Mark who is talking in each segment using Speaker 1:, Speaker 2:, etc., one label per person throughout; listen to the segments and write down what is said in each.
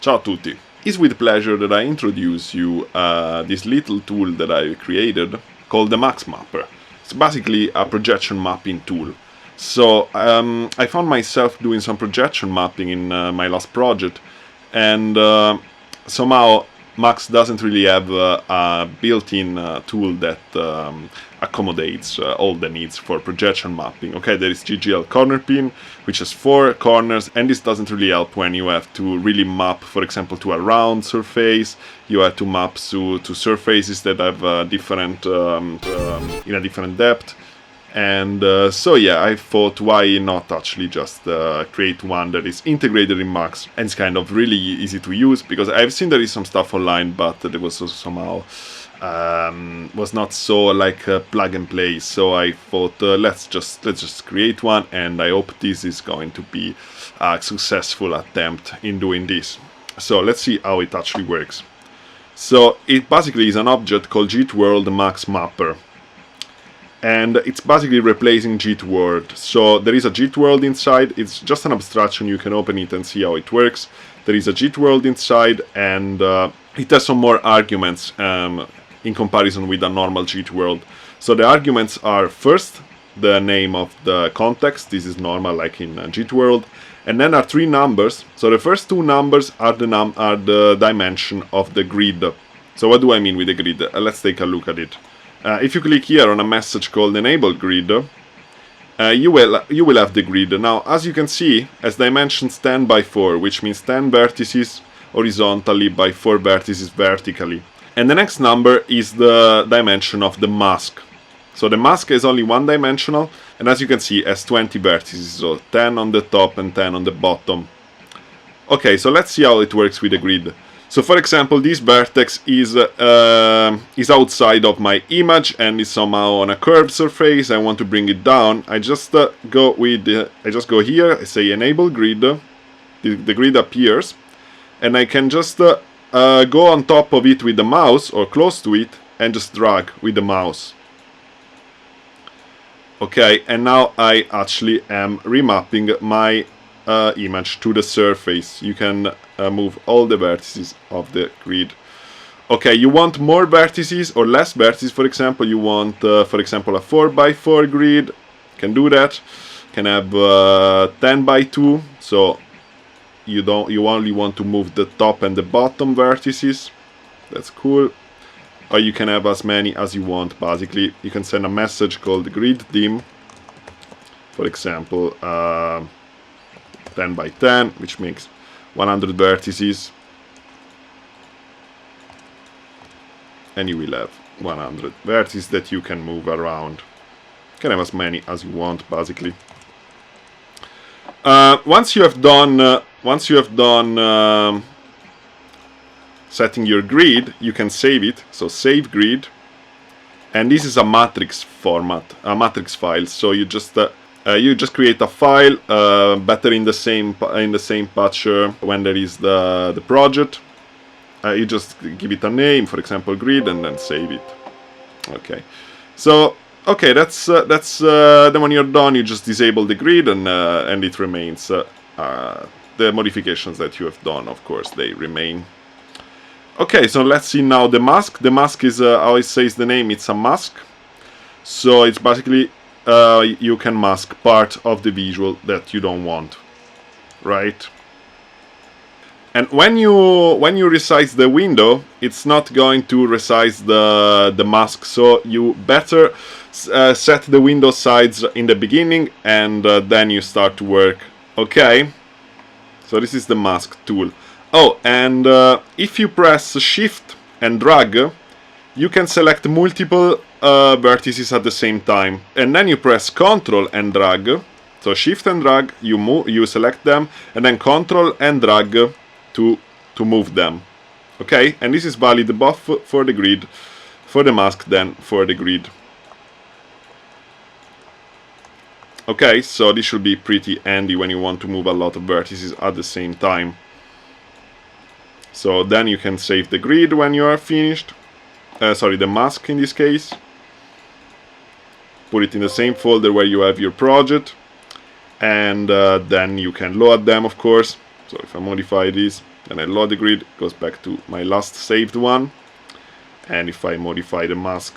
Speaker 1: Ciao a tutti! It's with pleasure that I introduce you this little tool that I created called the MaxMapper. It's basically a projection mapping tool. So I found myself doing some projection mapping in my last project, and somehow Max doesn't really have a built-in tool that accommodates all the needs for projection mapping. Okay, there is GGL corner pin, which has 4 corners, and this doesn't really help when you have to really map, for example, to a round surface. You have to map to surfaces that have different in a different depth. And so yeah, I thought, why not actually just create one that is integrated in Max and it's kind of really easy to use, because I've seen there is some stuff online, but there was also somehow was not so like plug and play. So I thought let's just create one, and I hope this is going to be a successful attempt in doing this. So let's see how it actually works. So it basically is an object called GitWorld MaxMapper. And it's basically replacing GitWorld. So there is a GitWorld inside. It's just an abstraction. You can open it and see how it works. There is a GitWorld inside, and it has some more arguments in comparison with a normal GitWorld. So the arguments are, first, the name of the context. This is normal, like in GitWorld. And then are 3 numbers. So the first 2 numbers are the dimension of the grid. So what do I mean with the grid? Let's take a look at it. If you click here on a message called Enable Grid, you will have the grid. Now, as you can see, as dimensions 10 by 4, which means 10 vertices horizontally by 4 vertices vertically. And the next number is the dimension of the mask. So the mask is only one dimensional, and as you can see, has 20 vertices, so 10 on the top and 10 on the bottom. Okay, so let's see how it works with the grid. So for example, this vertex is outside of my image and is somehow on a curved surface. I want to bring it down. I just go here, I say enable grid, the grid appears, and I can just go on top of it with the mouse or close to it and just drag with the mouse. Okay, and now I actually am remapping my image to the surface. You can move all the vertices of the grid. Okay, you want more vertices or less vertices. For example, you want, for example, a 4 by 4 grid. Can do that. Can have 10 by 2. So you only want to move the top and the bottom vertices. That's cool. Or you can have as many as you want. Basically, you can send a message called grid dim. For example, 10 by 10, which makes 100 vertices, and you will have 100 vertices that you can move around. You can have as many as you want, basically. Once you have done setting your grid, you can save it. So save grid, and this is a matrix format, a matrix file. So you just create a file, better in the same patcher when there is the project. You just give it a name, for example, grid, and then save it. Okay, so okay, that's then when you're done, you just disable the grid, and it remains. The modifications that you have done, of course, they remain. Okay, so let's see now the mask. The mask is how it says the name. It's a mask, so it's basically. You can mask part of the visual that you don't want, right? And when you resize the window, it's not going to resize the mask, so you better set the window size in the beginning, and then you start to work. Okay, so this is the mask tool. Oh, and if you press shift and drag, you can select multiple vertices at the same time, and then you press Ctrl and drag. So shift and drag, you select them, and then Ctrl and drag to move them. Okay, and this is valid both for the grid, for the mask, then for the grid. Okay, so this should be pretty handy when you want to move a lot of vertices at the same time. So then you can save the grid when you are finished. Sorry, the mask in this case. Put it in the same folder where you have your project, and then you can load them, of course. So if I modify this, then I load the grid, it goes back to my last saved one, and if I modify the mask,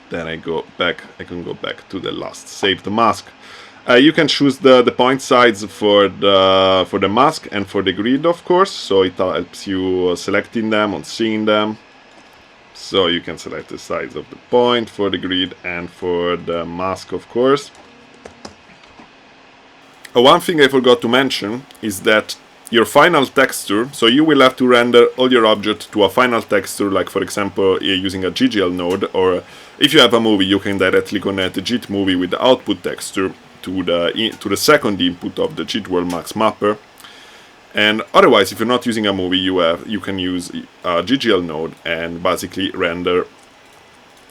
Speaker 1: then I can go back to the last saved mask. You can choose the point size for the mask and for the grid, of course, so it helps you selecting them and seeing them. So you can select the size of the point for the grid and for the mask, of course. One thing I forgot to mention is that your final texture, so you will have to render all your object to a final texture, like for example using a GGL node, or if you have a movie you can directly connect the JIT movie with the output texture to the second input of the JIT World MaxMapper. And otherwise, if you're not using a movie, you can use a GGL node and basically render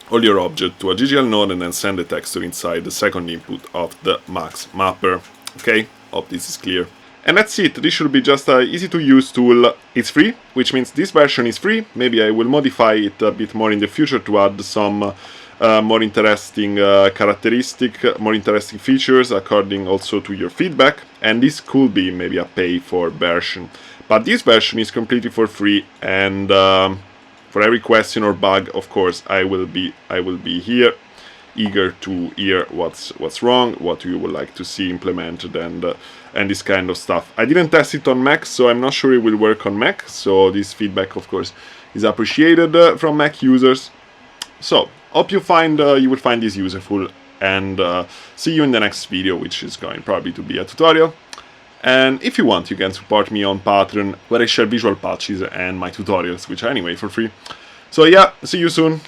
Speaker 1: all your object to a GGL node and then send the texture inside the second input of the MaxMapper. Okay, hope this is clear. And that's it, this should be just an easy to use tool. It's free, which means this version is free. Maybe I will modify it a bit more in the future to add some more interesting more interesting features according also to your feedback. And this could be maybe a pay-for version. But this version is completely for free, and for every question or bug, of course, I will be here, eager to hear what's wrong, what you would like to see implemented, and this kind of stuff. I didn't test it on Mac, so I'm not sure it will work on Mac, so this feedback, of course, is appreciated from Mac users. So, hope you will find this useful, and see you in the next video, which is going probably to be a tutorial. And if you want, you can support me on Patreon, where I share visual patches and my tutorials, which are anyway for free. So yeah, see you soon.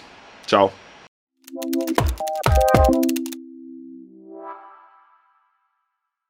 Speaker 1: Ciao.